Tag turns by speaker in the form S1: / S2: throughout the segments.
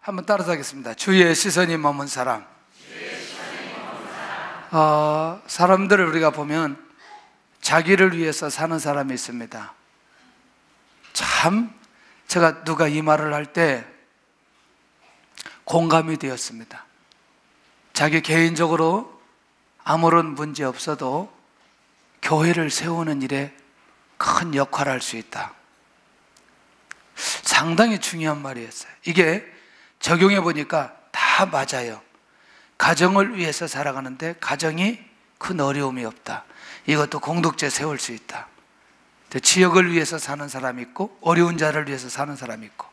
S1: 한번 따라서 하겠습니다. 주의 시선이 머문 사람. 사람들을 우리가 보면 자기를 위해서 사는 사람이 있습니다. 참 제가 누가 이 말을 할 때 공감이 되었습니다. 자기 개인적으로 아무런 문제 없어도 교회를 세우는 일에 큰 역할을 할 수 있다. 상당히 중요한 말이었어요. 이게 적용해 보니까 다 맞아요. 가정을 위해서 살아가는데 가정이 큰 어려움이 없다. 이것도 공동체 세울 수 있다. 지역을 위해서 사는 사람이 있고, 어려운 자를 위해서 사는 사람이 있고,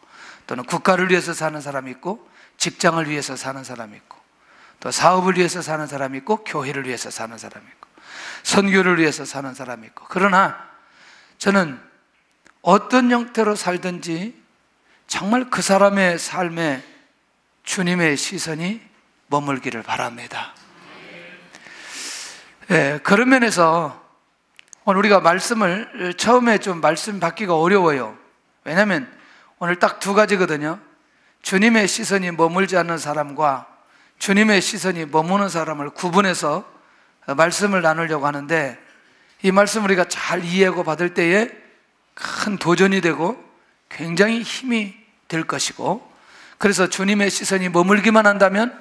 S1: 또는 국가를 위해서 사는 사람이 있고, 직장을 위해서 사는 사람이 있고, 또 사업을 위해서 사는 사람이 있고, 교회를 위해서 사는 사람이 있고, 선교를 위해서 사는 사람이 있고. 그러나 저는 어떤 형태로 살든지 정말 그 사람의 삶에 주님의 시선이 머물기를 바랍니다. 그런 면에서 오늘 우리가 말씀을 처음에 좀 말씀 받기가 어려워요. 왜냐하면 오늘 딱 두 가지거든요. 주님의 시선이 머물지 않는 사람과 주님의 시선이 머무는 사람을 구분해서 말씀을 나누려고 하는데, 이 말씀을 우리가 잘 이해하고 받을 때에 큰 도전이 되고 굉장히 힘이 될 것이고, 그래서 주님의 시선이 머물기만 한다면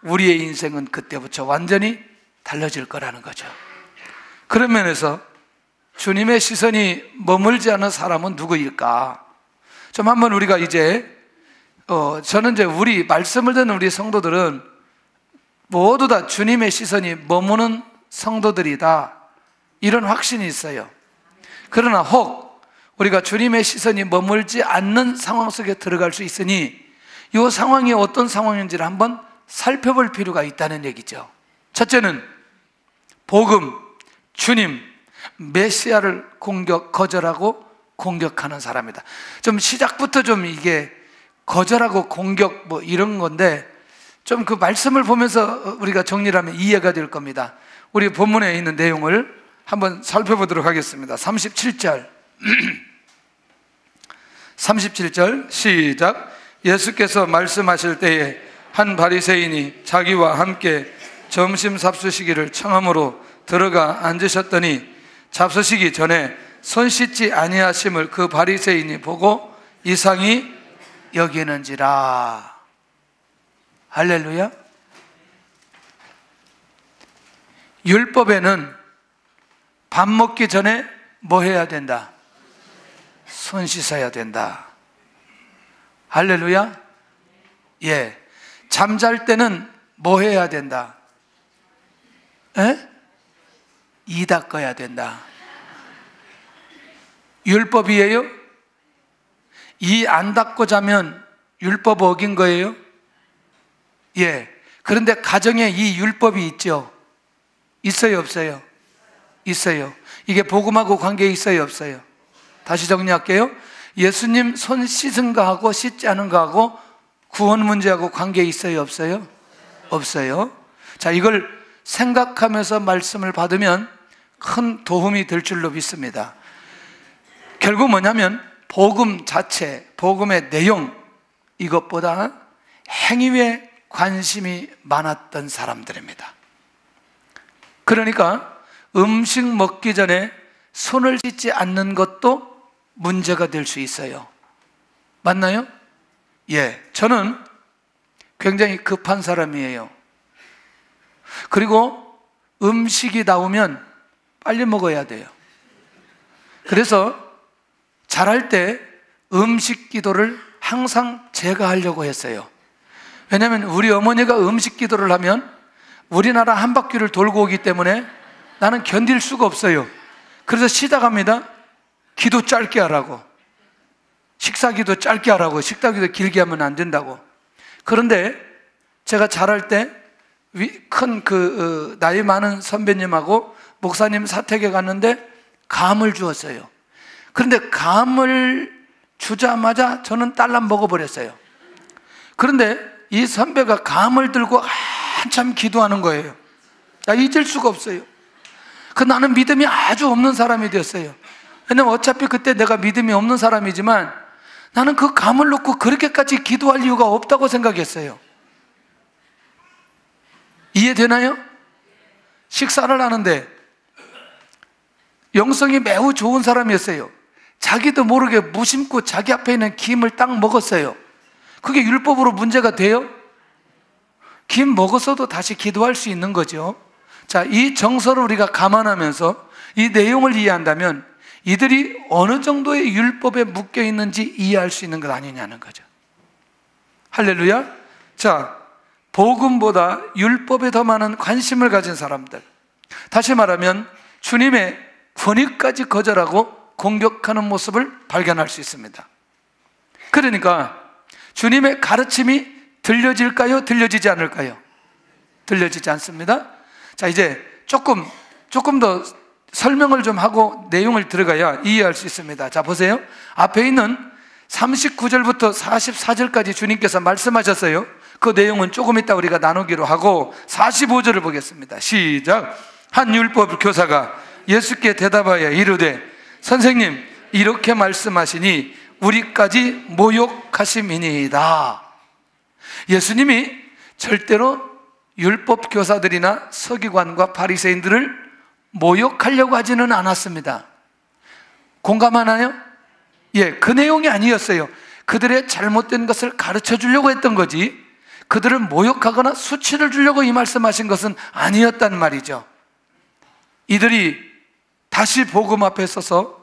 S1: 우리의 인생은 그때부터 완전히 달라질 거라는 거죠. 그런 면에서 주님의 시선이 머물지 않는 사람은 누구일까? 좀 한번 우리가 저는 우리 말씀을 듣는 우리 성도들은 모두 다 주님의 시선이 머무는 성도들이다, 이런 확신이 있어요. 그러나 혹 우리가 주님의 시선이 머물지 않는 상황 속에 들어갈 수 있으니 이 상황이 어떤 상황인지를 한번 살펴볼 필요가 있다는 얘기죠. 첫째는 복음, 주님, 메시아를 거절하고 공격하는 사람이다. 좀 시작부터 좀 이게 거절하고 공격 이런 건데, 좀 그 말씀을 보면서 우리가 정리를 하면 이해가 될 겁니다. 우리 본문에 있는 내용을 한번 살펴보도록 하겠습니다. 37절 37절 시작. 예수께서 말씀하실 때에 한 바리새인이 자기와 함께 점심 잡수시기를 청함으로 들어가 앉으셨더니 잡수시기 전에 손 씻지 아니하심을 그 바리새인이 보고 이상히 여기는지라. 할렐루야. 율법에는 밥 먹기 전에 뭐 해야 된다? 손 씻어야 된다. 할렐루야. 예. 잠잘 때는 뭐 해야 된다? 이 닦아야 된다. 율법이에요? 이 안 닦고 자면 율법 어긴 거예요? 예. 그런데 가정에 이 율법이 있죠? 있어요, 없어요? 있어요. 이게 복음하고 관계 있어요, 없어요? 다시 정리할게요. 예수님 손 씻은 거하고 씻지 않은 거하고 구원 문제하고 관계 있어요, 없어요? 없어요. 자, 이걸 생각하면서 말씀을 받으면 큰 도움이 될 줄로 믿습니다. 결국 뭐냐면 복음 자체, 복음의 내용, 이것보다 행위에 관심이 많았던 사람들입니다. 그러니까 음식 먹기 전에 손을 씻지 않는 것도 문제가 될 수 있어요. 맞나요? 예. 저는 굉장히 급한 사람이에요. 그리고 음식이 나오면 빨리 먹어야 돼요. 그래서 잘할 때 음식 기도를 항상 제가 하려고 했어요. 왜냐하면 우리 어머니가 음식 기도를 하면 우리나라 한 바퀴를 돌고 오기 때문에 나는 견딜 수가 없어요. 그래서 시작합니다. 기도 짧게 하라고. 식사 기도 짧게 하라고. 식사 기도 길게 하면 안 된다고. 그런데 제가 잘할 때 큰 나이 많은 선배님하고 목사님 사택에 갔는데 감을 주었어요. 그런데 감을 주자마자 저는 딸랑 먹어버렸어요. 그런데 이 선배가 감을 들고 한참 기도하는 거예요. 나 잊을 수가 없어요. 나는 믿음이 아주 없는 사람이 되었어요. 왜냐면 어차피 그때 내가 믿음이 없는 사람이지만 나는 그 감을 놓고 그렇게까지 기도할 이유가 없다고 생각했어요. 이해되나요? 식사를 하는데 영성이 매우 좋은 사람이었어요. 자기도 모르게 무심코 자기 앞에 있는 김을 딱 먹었어요. 그게 율법으로 문제가 돼요? 김 먹었어도 다시 기도할 수 있는 거죠. 자, 이 정서를 우리가 감안하면서 이 내용을 이해한다면 이들이 어느 정도의 율법에 묶여 있는지 이해할 수 있는 것 아니냐는 거죠. 할렐루야. 자, 복음보다 율법에 더 많은 관심을 가진 사람들, 다시 말하면 주님의 권위까지 거절하고 공격하는 모습을 발견할 수 있습니다. 그러니까 주님의 가르침이 들려질까요? 들려지지 않을까요? 들려지지 않습니다. 자, 이제 조금 더 설명을 좀 하고 내용을 들어가야 이해할 수 있습니다. 자, 보세요. 앞에 있는 39절부터 44절까지 주님께서 말씀하셨어요. 그 내용은 조금 이따 우리가 나누기로 하고 45절을 보겠습니다. 시작. 한 율법 교사가 예수께 대답하여 이르되 선생님, 이렇게 말씀하시니 우리까지 모욕하심이니이다. 예수님이 절대로 율법 교사들이나 서기관과 바리새인들을 모욕하려고 하지는 않았습니다. 공감하나요? 예, 그 내용이 아니었어요. 그들의 잘못된 것을 가르쳐 주려고 했던 거지, 그들을 모욕하거나 수치를 주려고 이 말씀하신 것은 아니었단 말이죠. 이들이 다시 복음 앞에 서서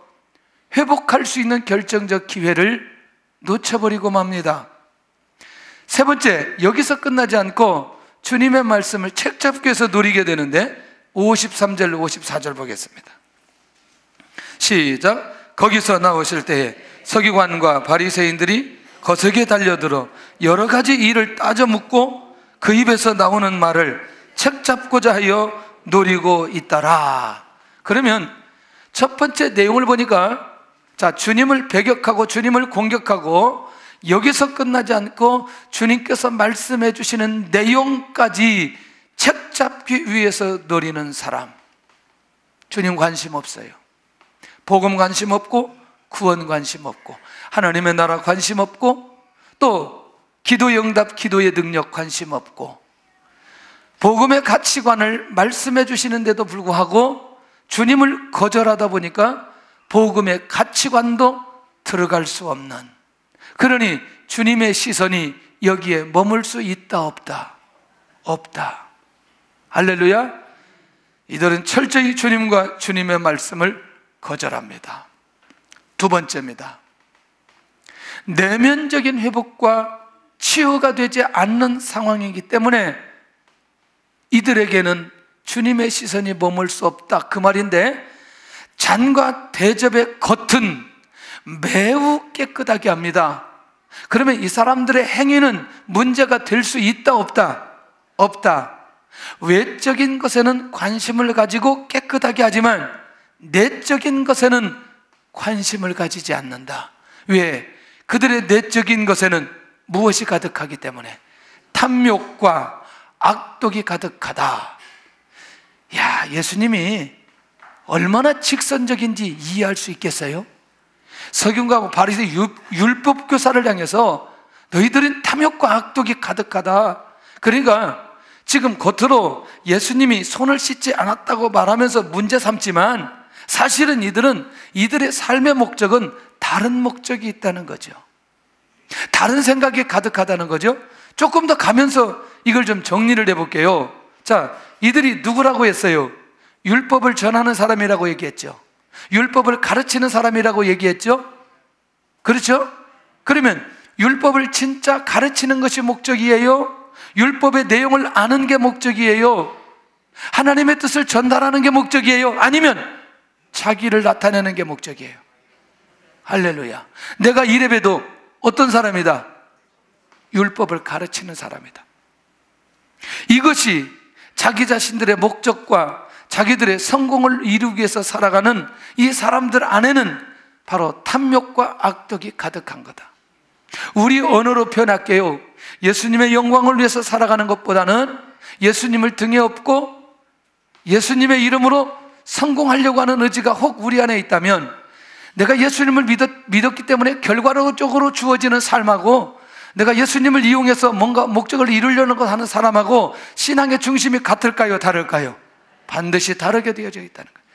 S1: 회복할 수 있는 결정적 기회를 놓쳐버리고 맙니다. 세 번째, 여기서 끝나지 않고 주님의 말씀을 책잡기 위해서 누리게 되는데 53절, 54절 보겠습니다. 시작. 거기서 나오실 때에 서기관과 바리새인들이 거석에 달려들어 여러 가지 일을 따져 묻고 그 입에서 나오는 말을 책잡고자 하여 노리고 있더라. 그러면 첫 번째 내용을 보니까, 자, 주님을 배격하고 주님을 공격하고 여기서 끝나지 않고 주님께서 말씀해 주시는 내용까지 책잡기 위해서 노리는 사람, 주님 관심 없어요. 복음 관심 없고 구원 관심 없고 하나님의 나라 관심 없고 또 기도 응답, 기도의 능력 관심 없고 복음의 가치관을 말씀해 주시는데도 불구하고 주님을 거절하다 보니까 복음의 가치관도 들어갈 수 없는, 그러니 주님의 시선이 여기에 머물 수 있다 없다? 없다. 할렐루야. 이들은 철저히 주님과 주님의 말씀을 거절합니다. 두 번째입니다. 내면적인 회복과 치유가 되지 않는 상황이기 때문에 이들에게는 주님의 시선이 머물 수 없다, 그 말인데, 잔과 대접의 겉은 매우 깨끗하게 합니다. 그러면 이 사람들의 행위는 문제가 될 수 있다 없다? 없다. 외적인 것에는 관심을 가지고 깨끗하게 하지만 내적인 것에는 관심을 가지지 않는다. 왜? 그들의 내적인 것에는 무엇이 가득하기 때문에? 탐욕과 악독이 가득하다. 야, 예수님이 얼마나 직선적인지 이해할 수 있겠어요? 서기관과 바리새 율법 교사를 향해서 너희들은 탐욕과 악독이 가득하다. 그러니까 지금 겉으로 예수님이 손을 씻지 않았다고 말하면서 문제 삼지만 사실은 이들은, 이들의 삶의 목적은 다른 목적이 있다는 거죠. 다른 생각이 가득하다는 거죠. 조금 더 가면서 이걸 좀 정리를 해볼게요. 자, 이들이 누구라고 했어요? 율법을 전하는 사람이라고 얘기했죠. 율법을 가르치는 사람이라고 얘기했죠. 그렇죠? 그러면 율법을 진짜 가르치는 것이 목적이에요? 율법의 내용을 아는 게 목적이에요? 하나님의 뜻을 전달하는 게 목적이에요? 아니면 자기를 나타내는 게 목적이에요? 할렐루야. 내가 이래봬도 어떤 사람이다? 율법을 가르치는 사람이다. 이것이 자기 자신들의 목적과 자기들의 성공을 이루기 위해서 살아가는 이 사람들 안에는 바로 탐욕과 악독이 가득한 거다. 우리 언어로 표현할게요. 예수님의 영광을 위해서 살아가는 것보다는 예수님을 등에 업고 예수님의 이름으로 성공하려고 하는 의지가 혹 우리 안에 있다면 내가 예수님을 믿었기 때문에 결과적으로 주어지는 삶하고, 내가 예수님을 이용해서 뭔가 목적을 이루려는 것 하는 사람하고 신앙의 중심이 같을까요? 다를까요? 반드시 다르게 되어져 있다는 거예요.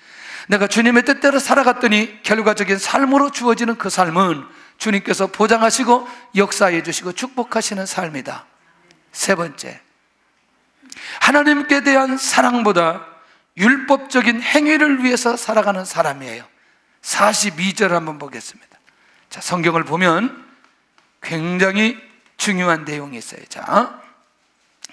S1: 내가 주님의 뜻대로 살아갔더니 결과적인 삶으로 주어지는 그 삶은 주님께서 보장하시고 역사해 주시고 축복하시는 삶이다. 세 번째, 하나님께 대한 사랑보다 율법적인 행위를 위해서 살아가는 사람이에요. 42절 한번 보겠습니다. 자, 성경을 보면 굉장히 중요한 내용이 있어요. 자,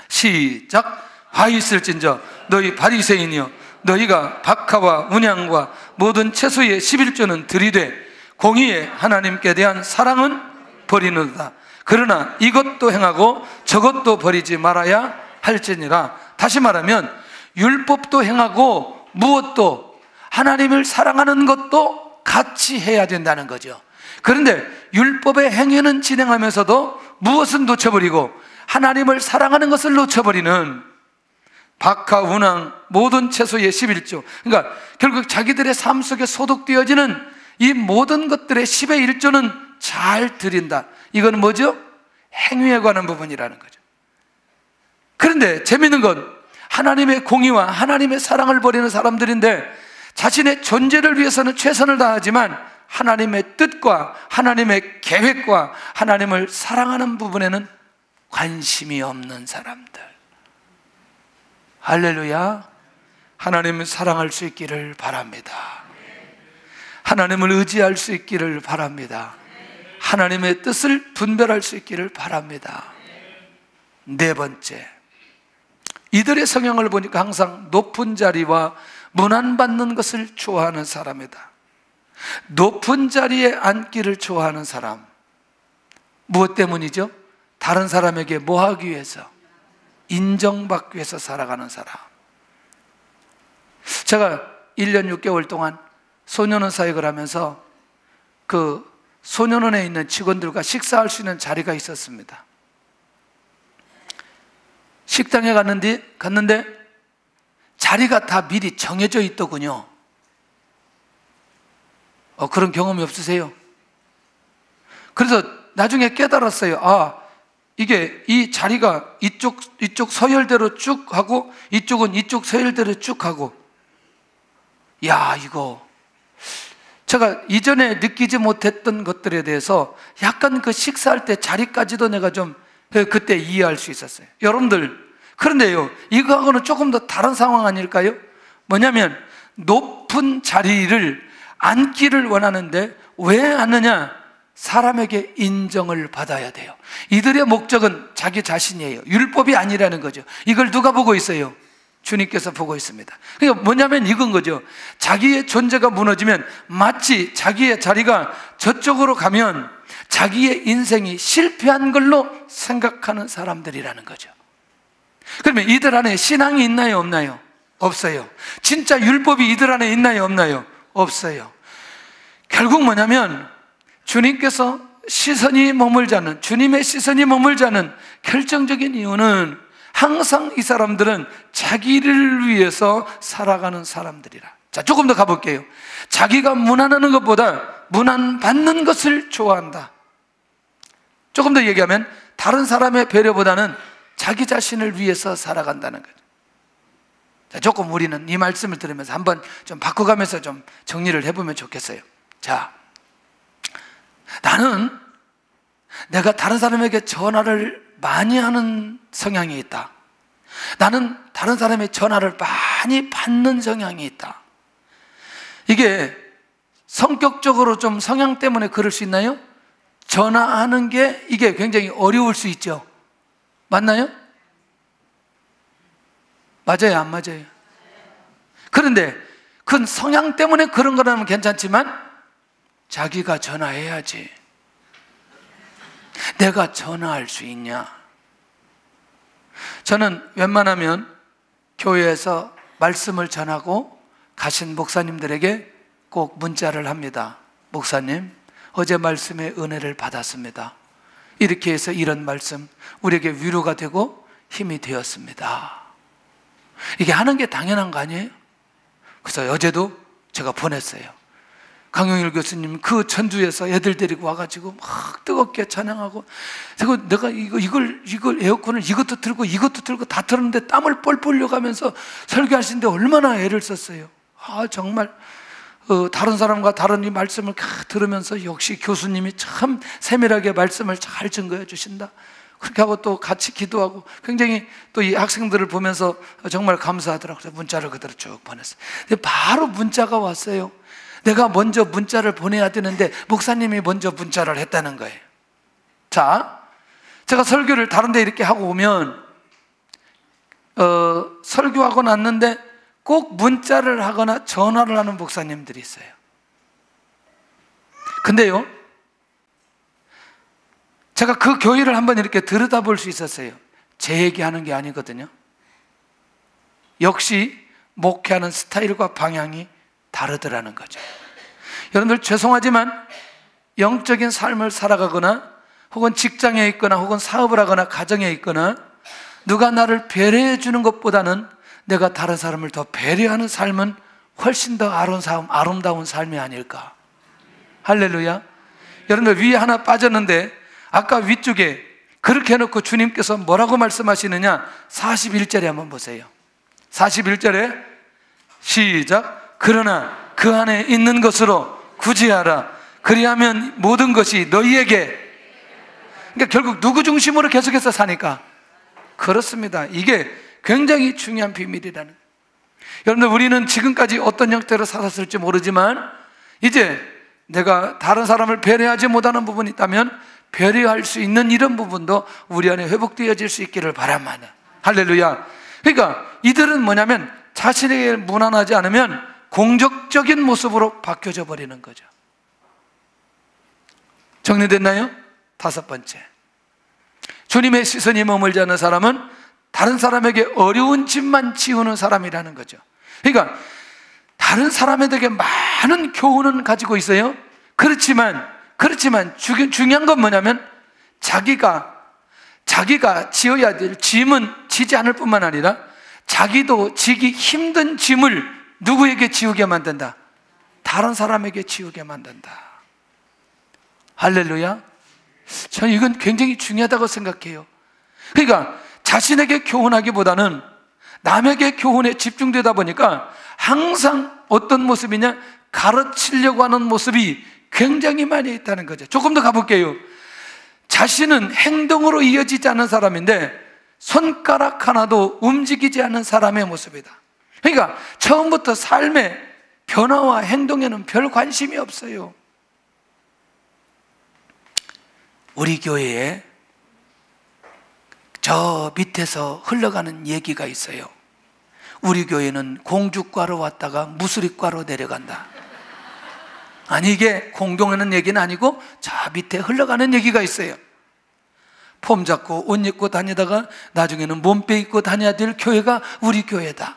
S1: 시작. 화 있을진저 너희 바리새인이여, 너희가 박하와 운양과 모든 채소의 11조는 들이되 공의에 하나님께 대한 사랑은 버리는도다. 그러나 이것도 행하고 저것도 버리지 말아야 할지니라. 다시 말하면 율법도 행하고 무엇도, 하나님을 사랑하는 것도 같이 해야 된다는 거죠. 그런데 율법의 행위는 진행하면서도 무엇은 놓쳐버리고 하나님을 사랑하는 것을 놓쳐버리는 박하, 운항, 모든 채소의 11조, 그러니까 결국 자기들의 삶 속에 소득되어지는 이 모든 것들의 10의 1조는 잘 드린다. 이건 뭐죠? 행위에 관한 부분이라는 거죠. 그런데 재미있는 건 하나님의 공의와 하나님의 사랑을 버리는 사람들인데 자신의 존재를 위해서는 최선을 다하지만 하나님의 뜻과 하나님의 계획과 하나님을 사랑하는 부분에는 관심이 없는 사람들. 할렐루야. 하나님을 사랑할 수 있기를 바랍니다. 하나님을 의지할 수 있기를 바랍니다. 하나님의 뜻을 분별할 수 있기를 바랍니다. 네 번째, 이들의 성향을 보니까 항상 높은 자리와 문안받는 것을 좋아하는 사람이다. 높은 자리에 앉기를 좋아하는 사람, 무엇 때문이죠? 다른 사람에게 뭐 하기 위해서? 인정받기 위해서 살아가는 사람. 제가 1년 6개월 동안 소년원 사역을 하면서 그 소년원에 있는 직원들과 식사할 수 있는 자리가 있었습니다. 식당에 갔는데 자리가 다 미리 정해져 있더군요. 그런 경험이 없으세요? 그래서 나중에 깨달았어요. 이게 이 자리가 이쪽 서열대로 쭉 하고 이쪽은 이쪽 서열대로 쭉 하고, 이거 제가 이전에 느끼지 못했던 것들에 대해서 약간 그 식사할 때 자리까지도 내가 좀 그때 이해할 수 있었어요. 여러분들, 그런데요, 이거하고는 조금 더 다른 상황 아닐까요? 뭐냐면 높은 자리를 앉기를 원하는데 왜 앉느냐? 사람에게 인정을 받아야 돼요. 이들의 목적은 자기 자신이에요. 율법이 아니라는 거죠. 이걸 누가 보고 있어요? 주님께서 보고 있습니다. 그러니까 뭐냐면 이건 거죠. 자기의 존재가 무너지면 마치 자기의 자리가 저쪽으로 가면 자기의 인생이 실패한 걸로 생각하는 사람들이라는 거죠. 그러면 이들 안에 신앙이 있나요? 없나요? 없어요. 진짜 율법이 이들 안에 있나요? 없나요? 없어요. 결국 뭐냐면 주님께서 시선이 머물지 않는, 주님의 시선이 머물지 않는 결정적인 이유는 항상 이 사람들은 자기를 위해서 살아가는 사람들이라. 자, 조금 더 가볼게요. 자기가 문안하는 것보다 문안받는 것을 좋아한다. 조금 더 얘기하면 다른 사람의 배려보다는 자기 자신을 위해서 살아간다는 거죠. 자, 조금 우리는 이 말씀을 들으면서 한번 좀 바꿔가면서 좀 정리를 해보면 좋겠어요. 자, 나는 내가 다른 사람에게 전화를 많이 하는 성향이 있다. 나는 다른 사람의 전화를 많이 받는 성향이 있다. 이게 성격적으로 좀 성향 때문에 그럴 수 있나요? 전화하는 게 이게 굉장히 어려울 수 있죠. 맞나요? 맞아요, 안 맞아요? 그런데 그건 성향 때문에 그런 거라면 괜찮지만 자기가 전화해야지. 내가 전화할 수 있냐? 저는 웬만하면 교회에서 말씀을 전하고 가신 목사님들에게 꼭 문자를 합니다. 목사님, 어제 말씀에 은혜를 받았습니다. 이렇게 해서 이런 말씀 우리에게 위로가 되고 힘이 되었습니다. 이게 하는 게 당연한 거 아니에요? 그래서 어제도 제가 보냈어요. 강용일 교수님 그 전주에서 애들 데리고 와가지고 막 뜨겁게 찬양하고, 그리고 내가 이걸 에어컨을 이것도 틀고 다 틀었는데 땀을 뻘뻘 흘려가면서 설교하시는데 얼마나 애를 썼어요. 정말 다른 사람과 다른 이 말씀을 들으면서 역시 교수님이 참 세밀하게 말씀을 잘 증거해 주신다. 그렇게 하고 또 같이 기도하고 굉장히 또 이 학생들을 보면서 정말 감사하더라고요. 그래서 문자를 그대로 쭉 보냈어요. 근데 바로 문자가 왔어요. 내가 먼저 문자를 보내야 되는데 목사님이 먼저 문자를 했다는 거예요. 자, 제가 설교를 다른 데 이렇게 하고 오면 설교하고 났는데 꼭 문자를 하거나 전화를 하는 목사님들이 있어요. 근데요, 제가 그 교회를 한번 이렇게 들여다볼 수 있었어요. 제 얘기하는 게 아니거든요. 역시 목회하는 스타일과 방향이 다르더라는 거죠. 여러분들 죄송하지만 영적인 삶을 살아가거나 혹은 직장에 있거나 혹은 사업을 하거나 가정에 있거나 누가 나를 배려해 주는 것보다는 내가 다른 사람을 더 배려하는 삶은 훨씬 더 아름다운 삶이 아닐까. 할렐루야. 여러분들 위에 하나 빠졌는데 아까 위쪽에 그렇게 해놓고 주님께서 뭐라고 말씀하시느냐, 41절에 한번 보세요. 41절에 시작. 그러나 그 안에 있는 것으로 구제하라. 그리하면 모든 것이 너희에게, 그러니까 결국 누구 중심으로 계속해서 사니까. 그렇습니다. 이게 굉장히 중요한 비밀이라는. 여러분들, 우리는 지금까지 어떤 형태로 살았을지 모르지만 이제 내가 다른 사람을 배려하지 못하는 부분이 있다면 배려할 수 있는 이런 부분도 우리 안에 회복되어질 수 있기를 바랍니다. 할렐루야. 그러니까 이들은 뭐냐면 자신에게 무난하지 않으면 공격적인 모습으로 바뀌어져 버리는 거죠. 정리됐나요? 다섯 번째, 주님의 시선이 머물지 않는 사람은 다른 사람에게 어려운 짐만 지우는 사람이라는 거죠. 그러니까 다른 사람에게 많은 교훈은 가지고 있어요. 그렇지만 중요한 건 뭐냐면 자기가 지어야 될 짐은 지지 않을 뿐만 아니라 자기도 지기 힘든 짐을 누구에게 지우게 만든다? 다른 사람에게 지우게 만든다. 할렐루야. 저는 이건 굉장히 중요하다고 생각해요. 그러니까 자신에게 교훈하기보다는 남에게 교훈에 집중되다 보니까 항상 어떤 모습이냐, 가르치려고 하는 모습이 굉장히 많이 있다는 거죠. 조금 더 가볼게요. 자신은 행동으로 이어지지 않는 사람인데 손가락 하나도 움직이지 않는 사람의 모습이다. 그러니까 처음부터 삶의 변화와 행동에는 별 관심이 없어요. 우리 교회에 저 밑에서 흘러가는 얘기가 있어요. 우리 교회는 공주과로 왔다가 무수리과로 내려간다. 아니, 이게 공동하는 얘기는 아니고 저 밑에 흘러가는 얘기가 있어요. 폼 잡고 옷 입고 다니다가 나중에는 몸빼 입고 다녀야 될 교회가 우리 교회다.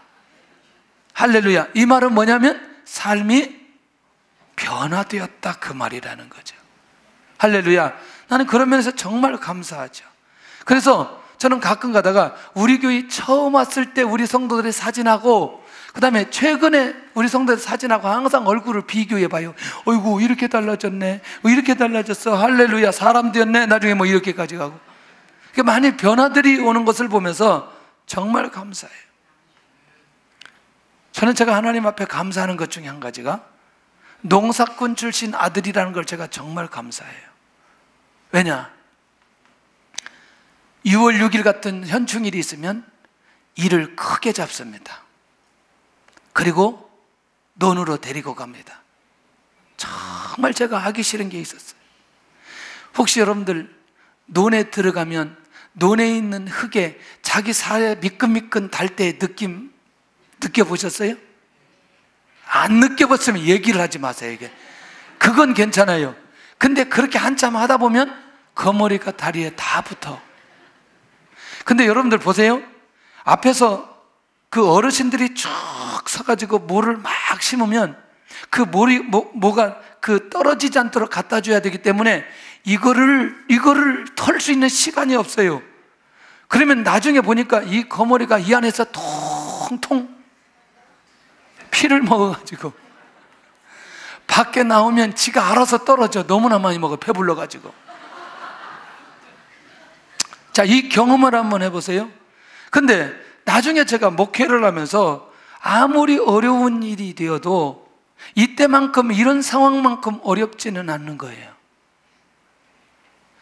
S1: 할렐루야. 이 말은 뭐냐면 삶이 변화되었다, 그 말이라는 거죠. 할렐루야. 나는 그런 면에서 정말 감사하죠. 그래서 저는 가끔 가다가 우리 교회 처음 왔을 때 우리 성도들의 사진하고 그 다음에 최근에 우리 성도들 사진하고 항상 얼굴을 비교해 봐요. 어이구, 이렇게 달라졌네, 이렇게 달라졌어, 할렐루야, 사람 되었네, 나중에 뭐 이렇게까지 가고. 많이 변화들이 오는 것을 보면서 정말 감사해요. 저는 제가 하나님 앞에 감사하는 것 중에 한 가지가 농사꾼 출신 아들이라는 걸 제가 정말 감사해요. 왜냐? 6월 6일 같은 현충일이 있으면 일을 크게 잡습니다. 그리고 논으로 데리고 갑니다. 정말 제가 하기 싫은 게 있었어요. 혹시 여러분들 논에 들어가면 논에 있는 흙에 자기 살에 미끈미끈 달 때의 느낌 느껴보셨어요? 안 느껴봤으면 얘기를 하지 마세요. 이게 그건 괜찮아요. 근데 그렇게 한참 하다 보면 거머리가 다리에 다 붙어. 근데 여러분들 보세요. 앞에서 그 어르신들이 쭉 서가지고 모를 막 심으면 그 모가 그 떨어지지 않도록 갖다 줘야 되기 때문에 이거를 털 수 있는 시간이 없어요. 그러면 나중에 보니까 이 거머리가 이 안에서 통통 피를 먹어가지고 밖에 나오면 지가 알아서 떨어져. 너무나 많이 먹어, 배불러가지고. 자, 이 경험을 한번 해보세요. 근데 나중에 제가 목회를 하면서 아무리 어려운 일이 되어도 이때만큼, 이런 상황만큼 어렵지는 않는 거예요.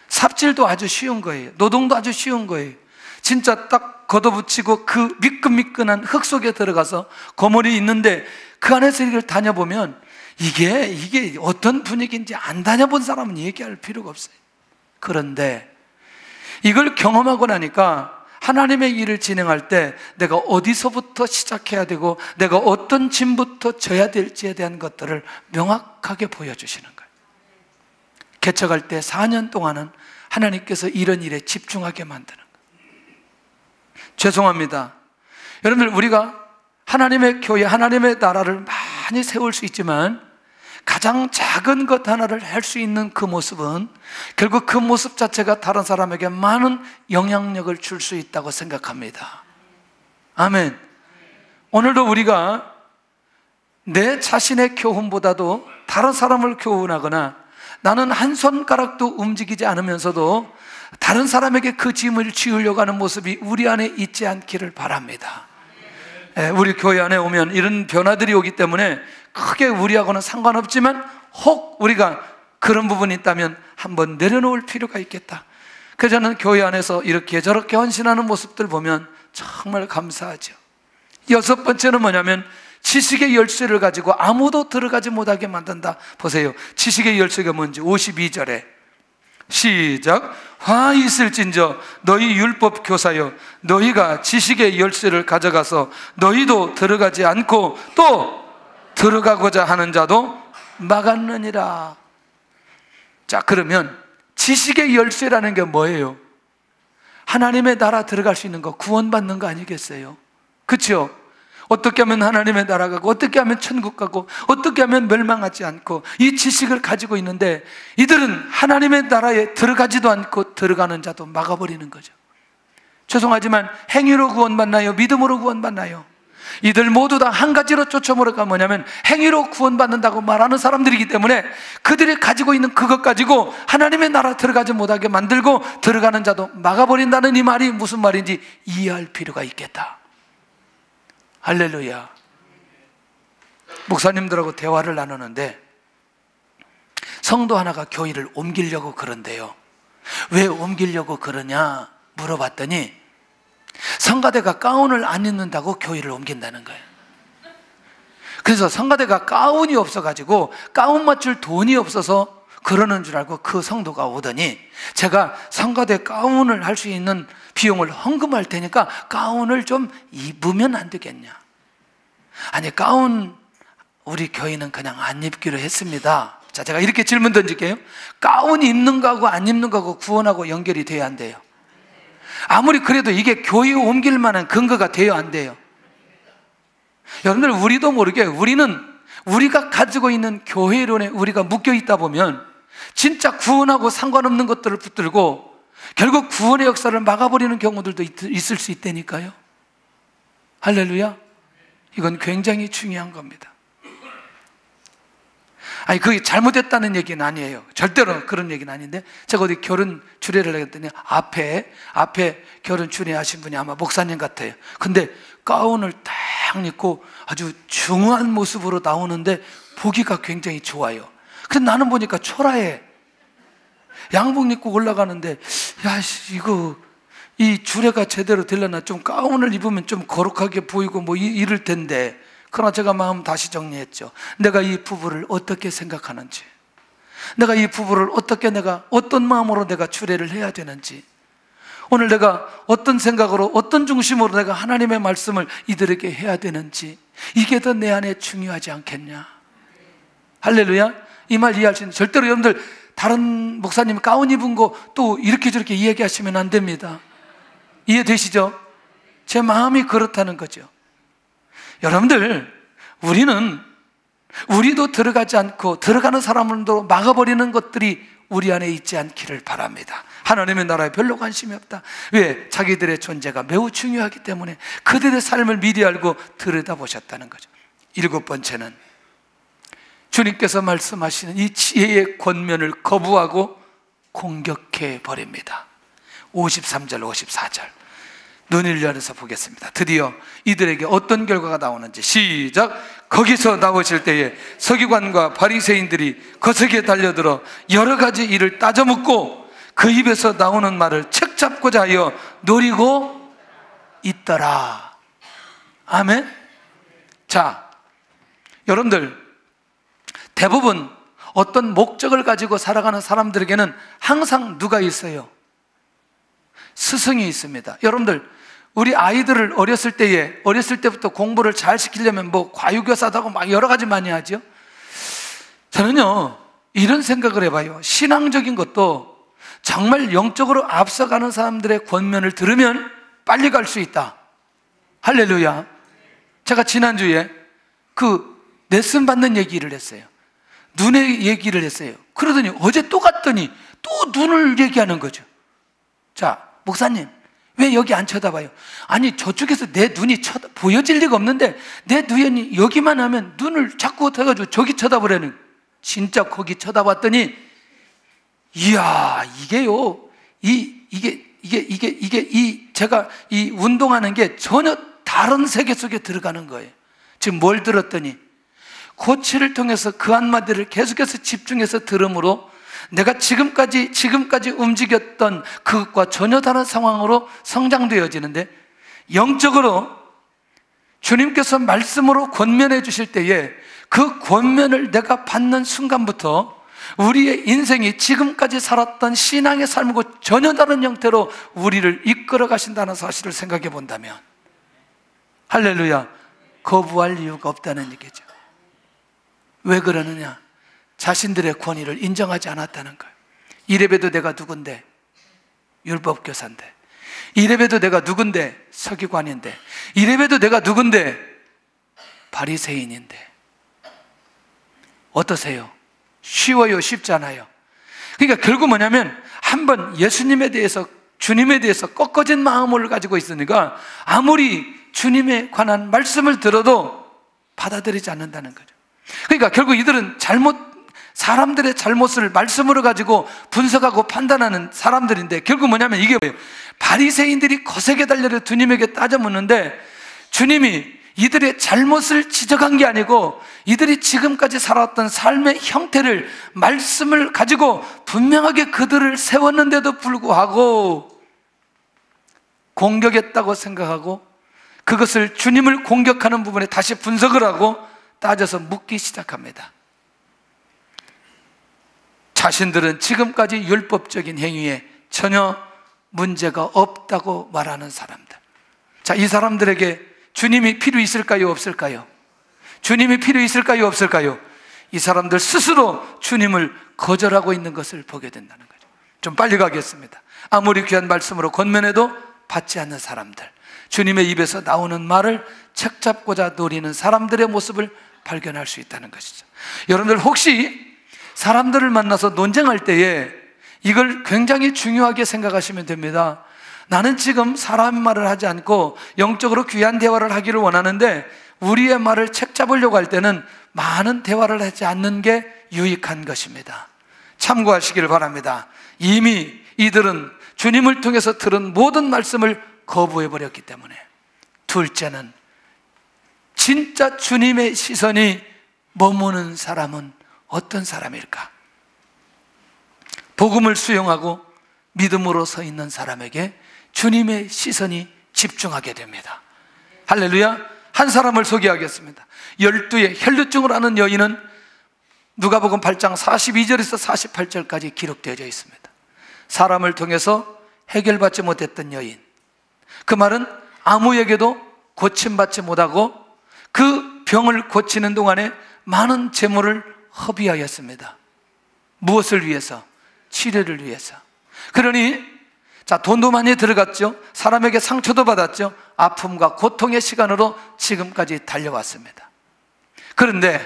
S1: 삽질도 아주 쉬운 거예요. 노동도 아주 쉬운 거예요. 진짜 딱 걷어붙이고 그 미끈미끈한 흙 속에 들어가서 거물이 있는데 그 안에서 이걸 다녀보면 이게 어떤 분위기인지 안 다녀본 사람은 얘기할 필요가 없어요. 그런데 이걸 경험하고 나니까 하나님의 일을 진행할 때 내가 어디서부터 시작해야 되고 내가 어떤 짐부터 져야 될지에 대한 것들을 명확하게 보여주시는 거예요. 개척할 때 4년 동안은 하나님께서 이런 일에 집중하게 만드는 거예요. 죄송합니다. 여러분들, 우리가 하나님의 교회, 하나님의 나라를 많이 세울 수 있지만 가장 작은 것 하나를 할 수 있는 그 모습은 결국 그 모습 자체가 다른 사람에게 많은 영향력을 줄 수 있다고 생각합니다. 아멘. 오늘도 우리가 내 자신의 교훈보다도 다른 사람을 교훈하거나 나는 한 손가락도 움직이지 않으면서도 다른 사람에게 그 짐을 지우려고 하는 모습이 우리 안에 있지 않기를 바랍니다. 우리 교회 안에 오면 이런 변화들이 오기 때문에 크게 우리하고는 상관없지만 혹 우리가 그런 부분이 있다면 한번 내려놓을 필요가 있겠다. 그래서 저는 교회 안에서 이렇게 저렇게 헌신하는 모습들 보면 정말 감사하죠. 6번째는 뭐냐면 지식의 열쇠를 가지고 아무도 들어가지 못하게 만든다. 보세요. 지식의 열쇠가 뭔지 52절에 시작. 화 있을진저 너희 율법 교사여, 너희가 지식의 열쇠를 가져가서 너희도 들어가지 않고 또 들어가고자 하는 자도 막았느니라. 자, 그러면 지식의 열쇠라는 게 뭐예요? 하나님의 나라 들어갈 수 있는 거, 구원받는 거 아니겠어요? 그렇죠? 어떻게 하면 하나님의 나라 가고 어떻게 하면 천국 가고 어떻게 하면 멸망하지 않고, 이 지식을 가지고 있는데 이들은 하나님의 나라에 들어가지도 않고 들어가는 자도 막아버리는 거죠. 죄송하지만 행위로 구원받나요? 믿음으로 구원받나요? 이들 모두 다 한 가지로 쫓아오가 뭐냐면 행위로 구원받는다고 말하는 사람들이기 때문에 그들이 가지고 있는 그것 가지고 하나님의 나라 들어가지 못하게 만들고 들어가는 자도 막아버린다는 이 말이 무슨 말인지 이해할 필요가 있겠다. 할렐루야. 목사님들하고 대화를 나누는데 성도 하나가 교회를 옮기려고 그런데요. 왜 옮기려고 그러냐 물어봤더니 성가대가 가운을 안 입는다고 교회를 옮긴다는 거예요. 그래서 성가대가 가운이 없어가지고 가운 맞출 돈이 없어서 그러는 줄 알고 그 성도가 오더니 제가 성가대 가운을 할 수 있는 비용을 헌금할 테니까 가운을 좀 입으면 안 되겠냐. 아니, 가운 우리 교회는 그냥 안 입기로 했습니다. 자, 제가 이렇게 질문 던질게요. 가운 입는 거하고 안 입는 거하고 구원하고 연결이 돼야 안 돼요? 아무리 그래도 이게 교회에 옮길 만한 근거가 돼야 안 돼요? 여러분들, 우리도 모르게 우리가 가지고 있는 교회론에 우리가 묶여 있다 보면 진짜 구원하고 상관없는 것들을 붙들고 결국 구원의 역사를 막아버리는 경우들도 있을 수 있다니까요. 할렐루야. 이건 굉장히 중요한 겁니다. 아니, 그게 잘못했다는 얘기는 아니에요. 절대로 그런 얘기는 아닌데, 제가 어디 결혼 주례를 했더니 앞에 결혼 주례하신 분이 아마 목사님 같아요. 근데 가운을 딱 입고 아주 중후한 모습으로 나오는데 보기가 굉장히 좋아요. 근데 나는 보니까 초라해. 양복 입고 올라가는데, 야, 이 주례가 제대로 되려나, 좀 가운을 입으면 좀 거룩하게 보이고 뭐 이럴 텐데. 그러나 제가 마음 다시 정리했죠. 내가 이 부부를 어떻게 생각하는지, 내가 이 부부를 어떤 마음으로 내가 주례를 해야 되는지, 오늘 내가 어떤 생각으로, 어떤 중심으로 내가 하나님의 말씀을 이들에게 해야 되는지, 이게 더 내 안에 중요하지 않겠냐. 할렐루야. 이 말 이해할 수 있는, 절대로 여러분들 다른 목사님 가운 입은 거 또 이렇게 저렇게 이야기하시면 안 됩니다. 이해되시죠? 제 마음이 그렇다는 거죠. 여러분들, 우리도 들어가지 않고 들어가는 사람들도 막아버리는 것들이 우리 안에 있지 않기를 바랍니다. 하나님의 나라에 별로 관심이 없다. 왜? 자기들의 존재가 매우 중요하기 때문에 그들의 삶을 미리 알고 들여다보셨다는 거죠. 7번째는 주님께서 말씀하시는 이 지혜의 권면을 거부하고 공격해 버립니다. 53절 54절 눈을 열어서 보겠습니다. 드디어 이들에게 어떤 결과가 나오는지 시작. 거기서 나오실 때에 서기관과 바리새인들이 거석에 달려들어 여러 가지 일을 따져 묻고 그 입에서 나오는 말을 책잡고자 하여 노리고 있더라. 아멘. 자, 여러분들, 대부분 어떤 목적을 가지고 살아가는 사람들에게는 항상 누가 있어요? 스승이 있습니다. 여러분들, 우리 아이들을 어렸을 때부터 공부를 잘 시키려면 뭐 과유교사도 하고 막 여러 가지 많이 하죠. 저는요, 이런 생각을 해봐요. 신앙적인 것도 정말 영적으로 앞서가는 사람들의 권면을 들으면 빨리 갈 수 있다. 할렐루야. 제가 지난주에 그 레슨 받는 얘기를 했어요. 눈의 얘기를 했어요. 그러더니 어제 또 갔더니 또 눈을 얘기하는 거죠. 자, 목사님, 왜 여기 안 쳐다봐요? 아니, 저쪽에서 내 눈이 보여질 리가 없는데 내 눈이 여기만 하면 눈을 자꾸 해가지고 저기 쳐다보라는. 진짜 거기 쳐다봤더니, 이야, 이게요, 제가 이 운동하는 게 전혀 다른 세계 속에 들어가는 거예요. 지금 뭘 들었더니, 고치를 통해서 그 한마디를 계속해서 집중해서 들음으로 내가 지금까지 움직였던 그것과 전혀 다른 상황으로 성장되어지는데, 영적으로 주님께서 말씀으로 권면해 주실 때에 그 권면을 내가 받는 순간부터 우리의 인생이 지금까지 살았던 신앙의 삶과 전혀 다른 형태로 우리를 이끌어 가신다는 사실을 생각해 본다면, 할렐루야, 거부할 이유가 없다는 얘기죠. 왜 그러느냐? 자신들의 권위를 인정하지 않았다는 거예요. 이래봬도 내가 누군데? 율법교사인데. 이래봬도 내가 누군데? 서기관인데. 이래봬도 내가 누군데? 바리새인인데. 어떠세요? 쉬워요? 쉽잖아요. 그러니까 결국 뭐냐면, 한번 예수님에 대해서, 주님에 대해서 꺾어진 마음을 가지고 있으니까 아무리 주님에 관한 말씀을 들어도 받아들이지 않는다는 거죠. 그러니까 결국 이들은 사람들의 잘못을 말씀으로 가지고 분석하고 판단하는 사람들인데, 결국 뭐냐면 이게 뭐예요? 바리새인들이 거세게 달려서 주님에게 따져 묻는데, 주님이 이들의 잘못을 지적한 게 아니고 이들이 지금까지 살아왔던 삶의 형태를, 말씀을 가지고 분명하게 그들을 세웠는데도 불구하고 공격했다고 생각하고, 그것을 주님을 공격하는 부분에 다시 분석을 하고 따져서 묻기 시작합니다. 자신들은 지금까지 율법적인 행위에 전혀 문제가 없다고 말하는 사람들. 자, 이 사람들에게 주님이 필요 있을까요? 없을까요? 주님이 필요 있을까요? 없을까요? 이 사람들 스스로 주님을 거절하고 있는 것을 보게 된다는 거죠. 좀 빨리 가겠습니다. 아무리 귀한 말씀으로 권면해도 받지 않는 사람들, 주님의 입에서 나오는 말을 책잡고자 노리는 사람들의 모습을 발견할 수 있다는 것이죠. 여러분들, 혹시 사람들을 만나서 논쟁할 때에 이걸 굉장히 중요하게 생각하시면 됩니다. 나는 지금 사람의 말을 하지 않고 영적으로 귀한 대화를 하기를 원하는데, 우리의 말을 책잡으려고 할 때는 많은 대화를 하지 않는 게 유익한 것입니다. 참고하시기를 바랍니다. 이미 이들은 주님을 통해서 들은 모든 말씀을 거부해버렸기 때문에. 둘째는, 진짜 주님의 시선이 머무는 사람은 어떤 사람일까? 복음을 수용하고 믿음으로 서 있는 사람에게 주님의 시선이 집중하게 됩니다. 할렐루야. 한 사람을 소개하겠습니다. 12의 혈루증을 앓는 여인은 누가복음 8장 42절에서 48절까지 기록되어져 있습니다. 사람을 통해서 해결받지 못했던 여인, 그 말은 아무에게도 고침받지 못하고 그 병을 고치는 동안에 많은 재물을 허비하였습니다. 무엇을 위해서? 치료를 위해서. 그러니 돈도 많이 들어갔죠. 사람에게 상처도 받았죠. 아픔과 고통의 시간으로 지금까지 달려왔습니다. 그런데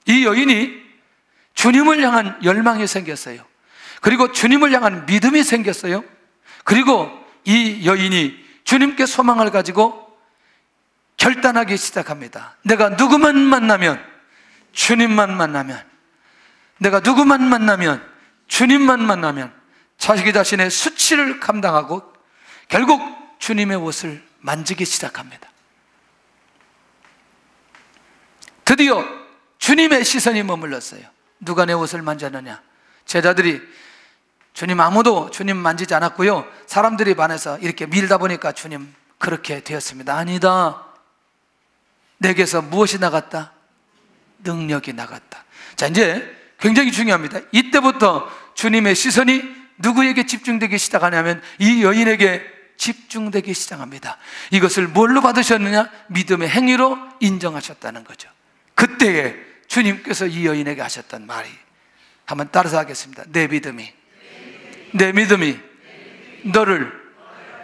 S1: 이 여인이 주님을 향한 열망이 생겼어요. 그리고 주님을 향한 믿음이 생겼어요. 그리고 이 여인이 주님께 소망을 가지고 결단하기 시작합니다. 내가 누구만 만나면 주님만 만나면, 내가 누구만 만나면, 주님만 만나면 자기 자신의 수치를 감당하고 결국 주님의 옷을 만지기 시작합니다. 드디어 주님의 시선이 머물렀어요. 누가 내 옷을 만졌느냐? 제자들이 주님 아무도 주님 만지지 않았고요, 사람들이 반해서 이렇게 밀다 보니까 주님 그렇게 되었습니다. 아니다. 내게서 무엇이 나갔다? 능력이 나갔다. 자, 이제 굉장히 중요합니다. 이때부터 주님의 시선이 누구에게 집중되기 시작하냐면 이 여인에게 집중되기 시작합니다. 이것을 뭘로 받으셨느냐? 믿음의 행위로 인정하셨다는 거죠. 그때에 주님께서 이 여인에게 하셨던 말이, 한번 따라서 하겠습니다. 내 믿음이 너를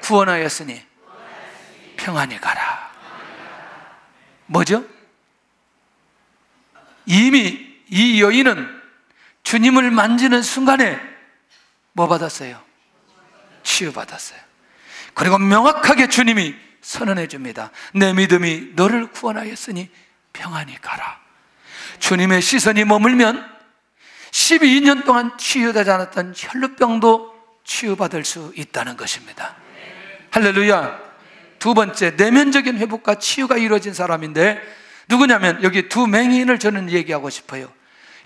S1: 구원하였으니 평안히 가라. 뭐죠? 이미 이 여인은 주님을 만지는 순간에 뭐 받았어요? 치유받았어요. 그리고 명확하게 주님이 선언해 줍니다. 내 믿음이 너를 구원하였으니 평안히 가라. 주님의 시선이 머물면 12년 동안 치유되지 않았던 혈루병도 치유받을 수 있다는 것입니다. 할렐루야. 두 번째, 내면적인 회복과 치유가 이루어진 사람인데 누구냐면 여기 두 맹인을 저는 얘기하고 싶어요.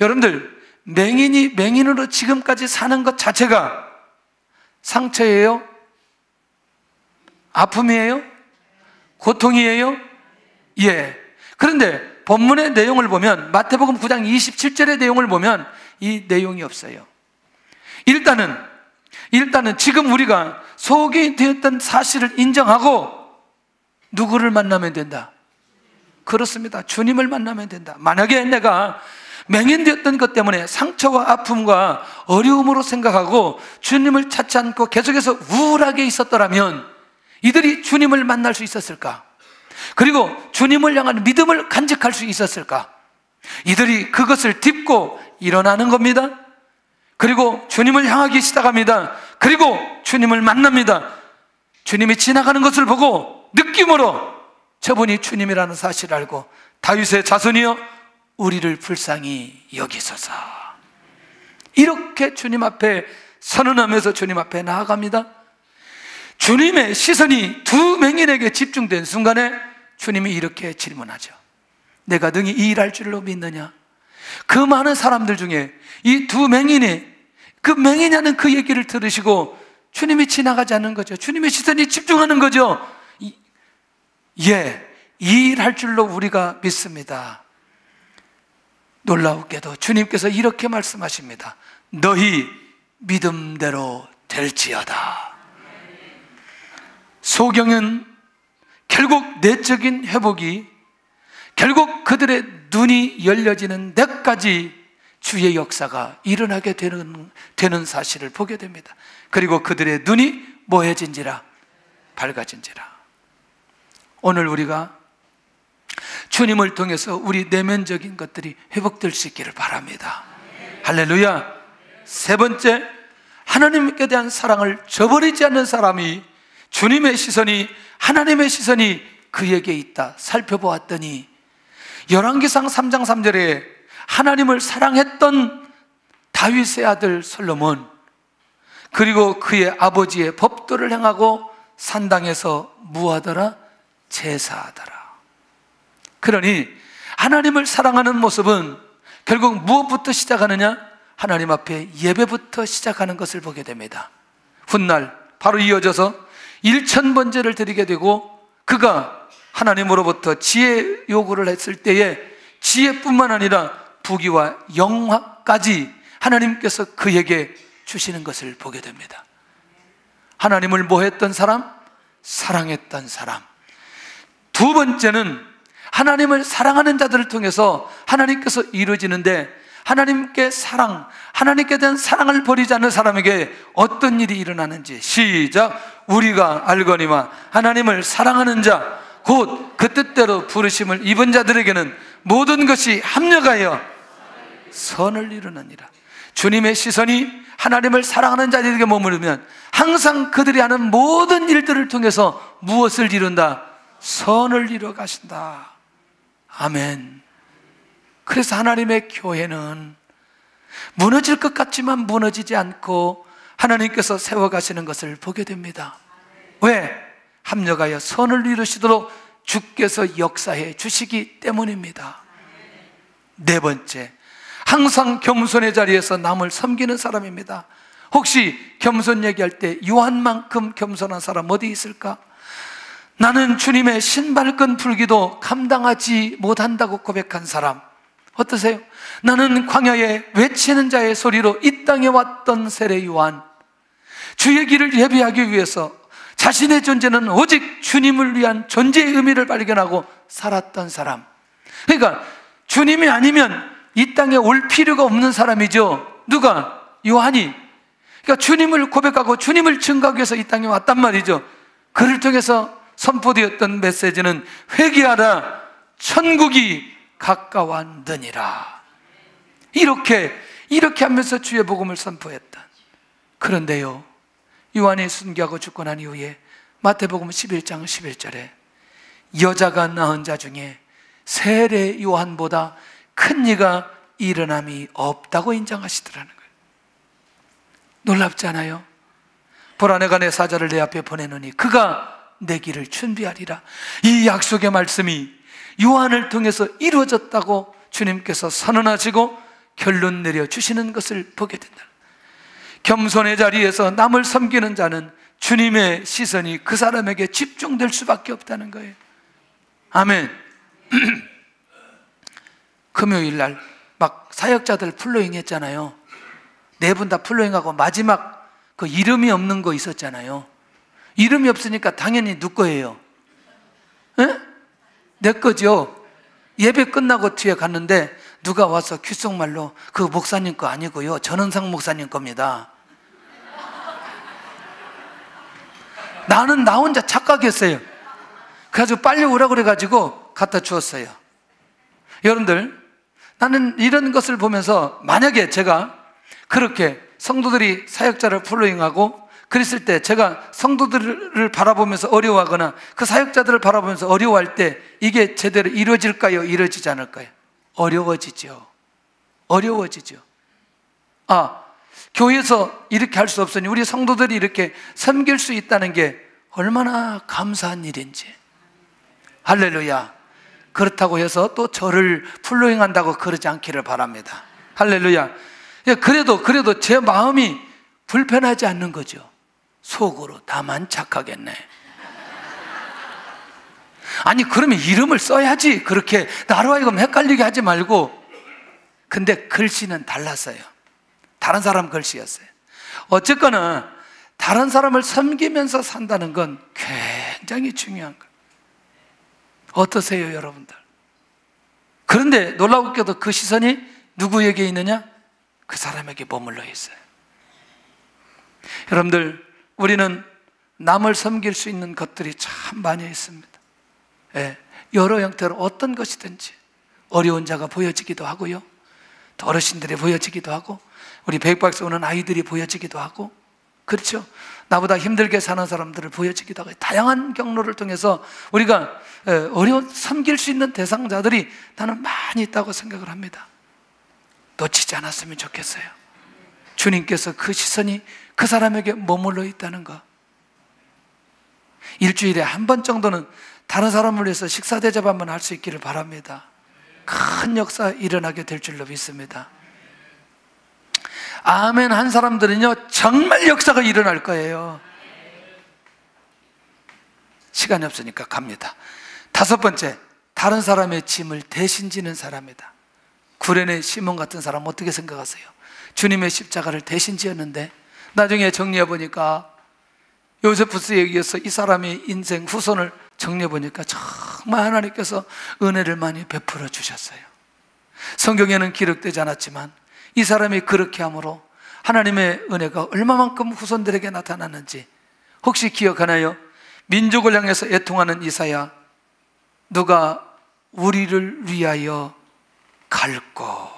S1: 여러분들, 맹인이 맹인으로 지금까지 사는 것 자체가 상처예요? 아픔이에요? 고통이에요? 예. 그런데 본문의 내용을 보면, 마태복음 9장 27절의 내용을 보면 이 내용이 없어요. 일단은 지금 우리가 소개이 되었던 사실을 인정하고 누구를 만나면 된다? 그렇습니다. 주님을 만나면 된다. 만약에 내가 맹인되었던 것 때문에 상처와 아픔과 어려움으로 생각하고 주님을 찾지 않고 계속해서 우울하게 있었더라면 이들이 주님을 만날 수 있었을까? 그리고 주님을 향한 믿음을 간직할 수 있었을까? 이들이 그것을 딛고 일어나는 겁니다. 그리고 주님을 향하기 시작합니다. 그리고 주님을 만납니다. 주님이 지나가는 것을 보고 느낌으로 저분이 주님이라는 사실을 알고, 다윗의 자손이여 우리를 불쌍히 여기소서, 이렇게 주님 앞에 선언하면서 주님 앞에 나아갑니다. 주님의 시선이 두 맹인에게 집중된 순간에 주님이 이렇게 질문하죠. 내가 능히 이 일할 줄로 믿느냐? 그 많은 사람들 중에 이 두 맹인이, 그 맹인이냐는 그 얘기를 들으시고 주님이 지나가지 않는 거죠. 주님의 시선이 집중하는 거죠. 예, 이 일할 줄로 우리가 믿습니다. 놀라우게도 주님께서 이렇게 말씀하십니다. 너희 믿음대로 될지어다. 소경은 결국 내적인 회복이, 결국 그들의 눈이 열려지는 데까지 주의 역사가 일어나게 되는 사실을 보게 됩니다. 그리고 그들의 눈이 뭐해진지라? 밝아진지라. 오늘 우리가 주님을 통해서 우리 내면적인 것들이 회복될 수 있기를 바랍니다. 할렐루야. 세 번째, 하나님께 대한 사랑을 저버리지 않는 사람이, 주님의 시선이, 하나님의 시선이 그에게 있다 살펴보았더니 열왕기상 3장 3절에 하나님을 사랑했던 다윗의 아들 솔로몬, 그리고 그의 아버지의 법도를 행하고 산당에서 무하더라? 제사하더라. 그러니 하나님을 사랑하는 모습은 결국 무엇부터 시작하느냐? 하나님 앞에 예배부터 시작하는 것을 보게 됩니다. 훗날 바로 이어져서 1000번제를 드리게 되고, 그가 하나님으로부터 지혜 요구를 했을 때에 지혜뿐만 아니라 부귀와 영화까지 하나님께서 그에게 주시는 것을 보게 됩니다. 하나님을 뭐 했던 사람? 사랑했던 사람. 두 번째는 하나님을 사랑하는 자들을 통해서 하나님께서 이루어지는데, 하나님께 대한 사랑을 버리지 않는 사람에게 어떤 일이 일어나는지 시작. 우리가 알거니와 하나님을 사랑하는 자 곧 그 뜻대로 부르심을 입은 자들에게는 모든 것이 합력하여 선을 이루느니라. 주님의 시선이 하나님을 사랑하는 자들에게 머무르면 항상 그들이 하는 모든 일들을 통해서 무엇을 이룬다? 선을 이루어 가신다. 아멘. 그래서 하나님의 교회는 무너질 것 같지만 무너지지 않고 하나님께서 세워가시는 것을 보게 됩니다. 왜? 합력하여 선을 이루시도록 주께서 역사해 주시기 때문입니다. 네 번째, 항상 겸손의 자리에서 남을 섬기는 사람입니다. 혹시 겸손 얘기할 때 요한만큼 겸손한 사람 어디 있을까? 나는 주님의 신발끈 풀기도 감당하지 못한다고 고백한 사람 어떠세요? 나는 광야에 외치는 자의 소리로 이 땅에 왔던 세례 요한, 주의 길을 예비하기 위해서 자신의 존재는 오직 주님을 위한 존재의 의미를 발견하고 살았던 사람. 그러니까 주님이 아니면 이 땅에 올 필요가 없는 사람이죠. 누가? 요한이. 그러니까 주님을 고백하고 주님을 증거하기 위해서 이 땅에 왔단 말이죠. 그를 통해서 선포되었던 메시지는 회개하라, 천국이 가까웠느니라. 이렇게 하면서 주의 복음을 선포했다. 그런데요, 요한이 순교하고 죽고 난 이후에 마태복음 11장 11절에 여자가 낳은 자 중에 세례 요한보다 큰 이가 일어남이 없다고 인정하시더라는 거예요. 놀랍지 않아요? 보라, 내가 내 사자를 내 앞에 보내노니 그가 내 길을 준비하리라. 이 약속의 말씀이 요한을 통해서 이루어졌다고 주님께서 선언하시고 결론 내려주시는 것을 보게 된다. 겸손의 자리에서 남을 섬기는 자는 주님의 시선이 그 사람에게 집중될 수밖에 없다는 거예요. 아멘. 금요일 날 막 사역자들 플로잉 했잖아요. 네 분 다 플로잉하고 마지막 그 이름이 없는 거 있었잖아요. 이름이 없으니까 당연히 누구 거예요? 에? 내 거죠. 예배 끝나고 뒤에 갔는데 누가 와서 귓속말로 그 목사님 거 아니고요, 전은상 목사님 겁니다. 나는 나 혼자 착각했어요. 그래가지고 빨리 오라 그래가지고 갖다 주었어요. 여러분들, 나는 이런 것을 보면서 만약에 제가 그렇게 성도들이 사역자를 플로잉하고 그랬을 때 제가 성도들을 바라보면서 어려워하거나 그 사역자들을 바라보면서 어려워할 때 이게 제대로 이루어질까요? 이루어지지 않을까요? 어려워지죠. 어려워지죠. 교회에서 이렇게 할 수 없으니 우리 성도들이 이렇게 섬길 수 있다는 게 얼마나 감사한 일인지. 할렐루야. 그렇다고 해서 또 저를 플로잉한다고 그러지 않기를 바랍니다. 할렐루야. 그래도 제 마음이 불편하지 않는 거죠. 속으로 나만 착하겠네. 아니, 그러면 이름을 써야지. 그렇게 나로 하여금 헷갈리게 하지 말고. 근데 글씨는 달랐어요. 다른 사람 글씨였어요. 어쨌거나 다른 사람을 섬기면서 산다는 건 굉장히 중요한 거예요. 어떠세요, 여러분들? 그런데 놀라웠게도 그 시선이 누구에게 있느냐? 그 사람에게 머물러 있어요. 여러분들, 우리는 남을 섬길 수 있는 것들이 참 많이 있습니다. 여러 형태로 어떤 것이든지 어려운 자가 보여지기도 하고요, 또 어르신들이 보여지기도 하고, 우리 백박스 오는 아이들이 보여지기도 하고, 그렇죠? 나보다 힘들게 사는 사람들을 보여지기도 하고, 다양한 경로를 통해서 우리가 섬길 수 있는 대상자들이 나는 많이 있다고 생각을 합니다. 놓치지 않았으면 좋겠어요. 주님께서 그 시선이 그 사람에게 머물러 있다는 것. 일주일에 한 번 정도는 다른 사람을 위해서 식사 대접 한번 할 수 있기를 바랍니다. 큰 역사 일어나게 될 줄로 믿습니다. 아멘 한 사람들은요, 정말 역사가 일어날 거예요. 시간이 없으니까 갑니다. 다섯 번째, 다른 사람의 짐을 대신 지는 사람이다. 구레네 시몬 같은 사람 어떻게 생각하세요? 주님의 십자가를 대신 지었는데 나중에 정리해 보니까, 요세푸스에 의해서 이 사람의 인생 후손을 정리해 보니까 정말 하나님께서 은혜를 많이 베풀어 주셨어요. 성경에는 기록되지 않았지만 이 사람이 그렇게 함으로 하나님의 은혜가 얼마만큼 후손들에게 나타났는지 혹시 기억하나요? 민족을 향해서 애통하는 이사야, 누가 우리를 위하여 갈고,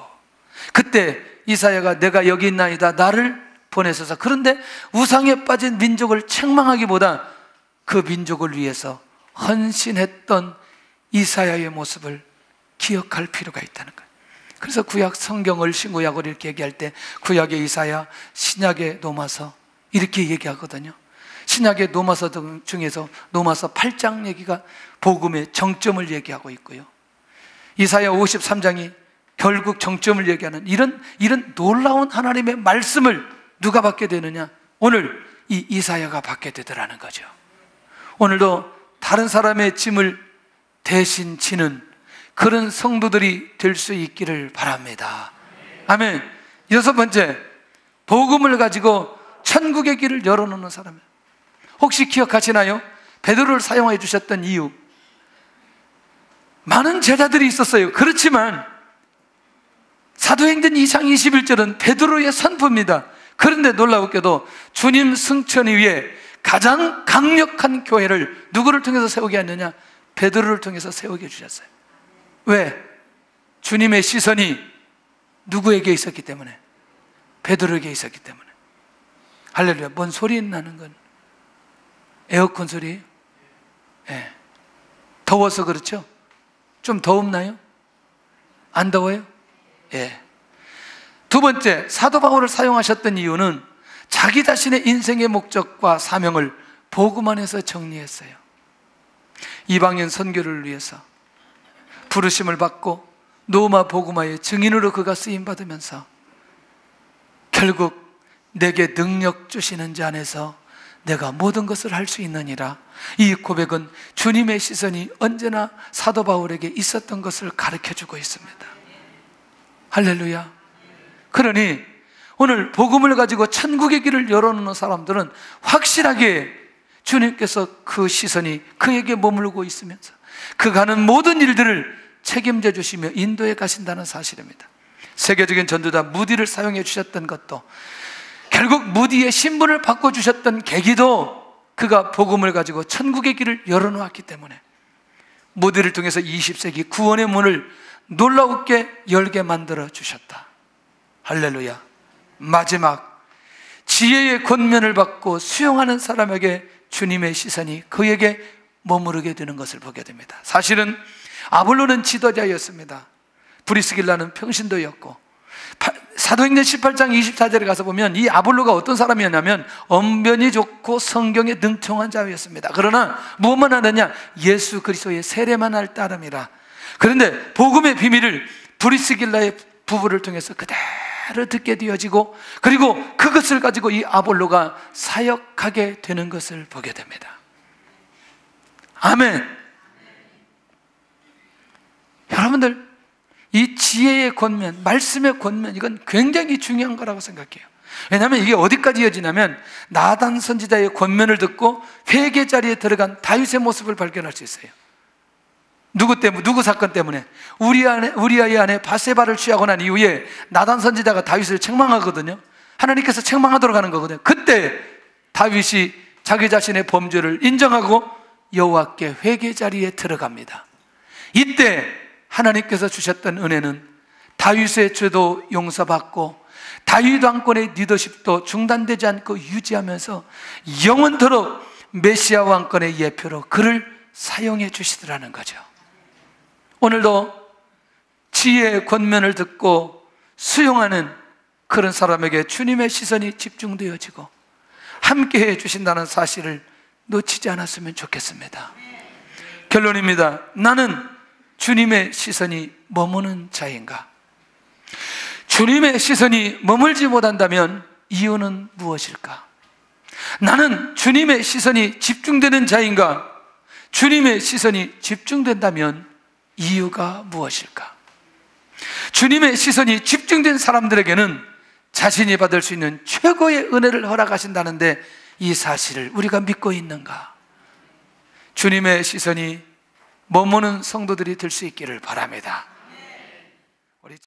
S1: 그때 이사야가 내가 여기 있나이다, 나를 보내소서. 그런데 우상에 빠진 민족을 책망하기보다 그 민족을 위해서 헌신했던 이사야의 모습을 기억할 필요가 있다는 거예요. 그래서 구약 성경을 신구약을 이렇게 얘기할 때 구약의 이사야, 신약의 노마서 이렇게 얘기하거든요. 신약의 노마서 등 중에서 노마서 8장 얘기가 복음의 정점을 얘기하고 있고요, 이사야 53장이 결국 정점을 얘기하는 이런 놀라운 하나님의 말씀을 누가 받게 되느냐? 오늘 이 이사야가 받게 되더라는 거죠. 오늘도 다른 사람의 짐을 대신 지는 그런 성도들이 될 수 있기를 바랍니다. 아멘. 여섯 번째, 복음을 가지고 천국의 길을 열어놓는 사람. 혹시 기억하시나요? 베드로를 사용해 주셨던 이유, 많은 제자들이 있었어요. 그렇지만 사도행전 2장 21절은 베드로의 선포입니다. 그런데 놀라웠게도 주님 승천 이후에 가장 강력한 교회를 누구를 통해서 세우게 했느냐? 베드로를 통해서 세우게 해주셨어요. 왜? 주님의 시선이 누구에게 있었기 때문에? 베드로에게 있었기 때문에. 할렐루야. 뭔 소리 나는 건 에어컨 소리예요? 네. 더워서 그렇죠? 좀 더웁나요? 안 더워요? 예. 두 번째, 사도 바울을 사용하셨던 이유는 자기 자신의 인생의 목적과 사명을 복음 안에서 정리했어요. 이방인 선교를 위해서 부르심을 받고 로마 복음화의 증인으로 그가 쓰임받으면서 결국 내게 능력 주시는 자 안에서 내가 모든 것을 할 수 있느니라. 이 고백은 주님의 시선이 언제나 사도 바울에게 있었던 것을 가르쳐주고 있습니다. 할렐루야. 그러니 오늘 복음을 가지고 천국의 길을 열어놓는 사람들은 확실하게 주님께서 그 시선이 그에게 머물고 있으면서 그가 하는 모든 일들을 책임져 주시며 인도해 가신다는 사실입니다. 세계적인 전도자 무디를 사용해 주셨던 것도, 결국 무디의 신분을 바꿔주셨던 계기도 그가 복음을 가지고 천국의 길을 열어놓았기 때문에 무디를 통해서 20세기 구원의 문을 놀라웠게 열게 만들어 주셨다. 할렐루야. 마지막, 지혜의 권면을 받고 수용하는 사람에게 주님의 시선이 그에게 머무르게 되는 것을 보게 됩니다. 사실은 아볼로는 지도자였습니다. 브리스길라는 평신도였고, 사도행전 18장 24절에 가서 보면 이 아볼로가 어떤 사람이었냐면 언변이 좋고 성경에 능통한 자였습니다. 그러나 무엇만 하느냐? 예수 그리스도의 세례만 할 따름이라. 그런데 복음의 비밀을 브리스길라의 부부를 통해서 그대로 듣게 되어지고, 그리고 그것을 가지고 이 아볼로가 사역하게 되는 것을 보게 됩니다. 아멘. 여러분들, 이 지혜의 권면, 말씀의 권면, 이건 굉장히 중요한 거라고 생각해요. 왜냐하면 이게 어디까지 이어지냐면 나단 선지자의 권면을 듣고 회개 자리에 들어간 다윗의 모습을 발견할 수 있어요. 누구 때문에? 누구 사건 때문에? 우리아의 아내 바세바를 취하고 난 이후에 나단 선지자가 다윗을 책망하거든요. 하나님께서 책망하도록 하는 거거든요. 그때 다윗이 자기 자신의 범죄를 인정하고 여호와께 회개 자리에 들어갑니다. 이때 하나님께서 주셨던 은혜는 다윗의 죄도 용서받고 다윗 왕권의 리더십도 중단되지 않고 유지하면서 영원토록 메시아 왕권의 예표로 그를 사용해 주시더라는 거죠. 오늘도 지혜의 권면을 듣고 수용하는 그런 사람에게 주님의 시선이 집중되어지고 함께해 주신다는 사실을 놓치지 않았으면 좋겠습니다. 결론입니다. 나는 주님의 시선이 머무는 자인가? 주님의 시선이 머물지 못한다면 이유는 무엇일까? 나는 주님의 시선이 집중되는 자인가? 주님의 시선이 집중된다면 이유가 무엇일까? 주님의 시선이 집중된 사람들에게는 자신이 받을 수 있는 최고의 은혜를 허락하신다는데 이 사실을 우리가 믿고 있는가? 주님의 시선이 머무는 성도들이 될 수 있기를 바랍니다.